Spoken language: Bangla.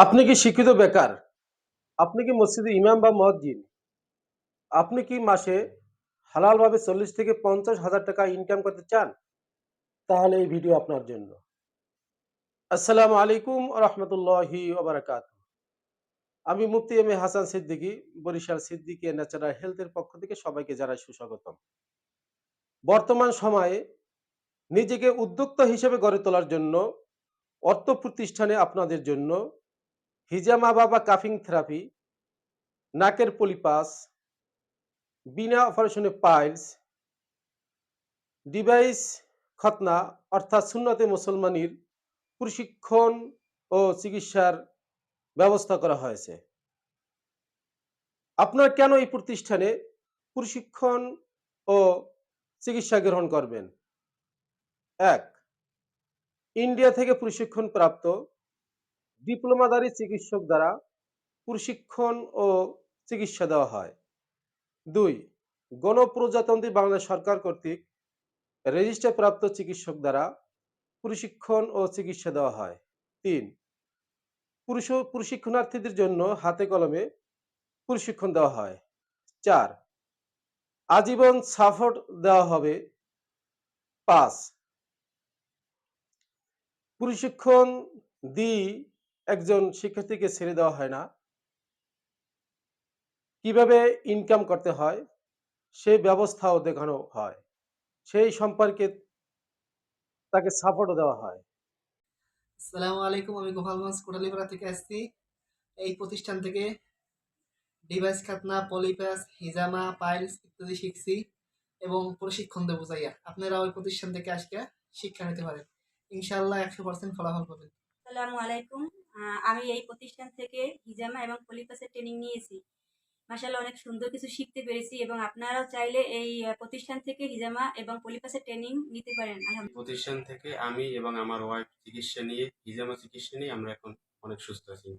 আপনি কি শিক্ষিত বেকার? আপনি কি মসজিদে ইমাম বা মুয়াজ্জিন? আপনি কি মাসে হালালভাবে ৪০ থেকে ৫০,০০০ টাকা ইনকাম করতে চান? তাহলে এই ভিডিও আপনার জন্য। আসসালামু আলাইকুম ওয়া রাহমাতুল্লাহি ওয়া বারাকাতুহু। আমি মুফতি M A Hasan Siddiqui, Barishal Siddiqui natural health এর পক্ষ থেকে সবাইকে জানাই সুস্বাগতম। বর্তমান সময়ে নিজেকে উদ্যোক্তা হিসেবে গড়ে তোলার জন্য অর্থ প্রতিষ্ঠানে আপনাদের জন্য হিজামা বা কাফিং থেরাপি, নাকের পলিপাস, বিনা অপারেশনে পাইলস, ডিভাইস খতনা অর্থাৎ সুন্নতে মুসলমানির প্রশিক্ষণ ও চিকিৎসার ব্যবস্থা করা হয়েছে। আপনারা কেন এই প্রতিষ্ঠানে প্রশিক্ষণ ও চিকিৎসা গ্রহণ করবেন? ১. ইন্ডিয়া থেকে প্রশিক্ষণ প্রাপ্ত ডিপ্লোমাধারী চিকিৎসক দ্বারা প্রশিক্ষণ ও চিকিৎসা দেওয়া হয়। ২. গণপ্রজাতন্ত্রী বাংলাদেশ সরকার কর্তৃক রেজিস্টার প্রাপ্ত চিকিৎসক দ্বারা প্রশিক্ষণ ও চিকিৎসা দেওয়া হয়। ৩. প্রশিক্ষণার্থীদের জন্য হাতে কলমে প্রশিক্ষণ দেওয়া হয়। ৪. আজীবন সাপোর্ট দেওয়া হবে। ৫. প্রশিক্ষণ দিয়ে একজন শিক্ষার্থীকে ছেড়ে দেওয়া হয় না। কিভাবে ইনকাম করতে হয় সেই ব্যবস্থাও দেখানো হয়। সেই সম্পর্কে তাকে সাপোর্টও দেওয়া হয়। আসসালামু আলাইকুম। আমি গোপালগঞ্জ কোটালীপাড়া থেকে আসছি। এই প্রতিষ্ঠান থেকে ডিভাইস খাতনা, পলিপ্যাস, হিজামা, পাইলস ইত্যাদি শিখছি এবং প্রশিক্ষণ দেবো যাইয়া। আপনারা ওই প্রতিষ্ঠান থেকে আজকে শিক্ষা নিতে পারেন। ইনশাআল্লাহ 100% ফলাফল পাবেন। আসসালামু আলাইকুম। আমি এই প্রতিষ্ঠান থেকে হিজামা এবং পলিপাসের ট্রেনিং নিয়েছি। মাশাআল্লাহ অনেক সুন্দর কিছু শিখতে পেরেছি এবং আপনারাও চাইলে এই প্রতিষ্ঠান থেকে হিজামা এবং পলিপাসের ট্রেনিং নিতে পারেন। এই প্রতিষ্ঠান থেকে আমি এবং আমার ওয়াইফ চিকিৎসা নিয়ে হিজামা চিকিৎসা নিয়ে আমরা এখন অনেক সুস্থ আছি।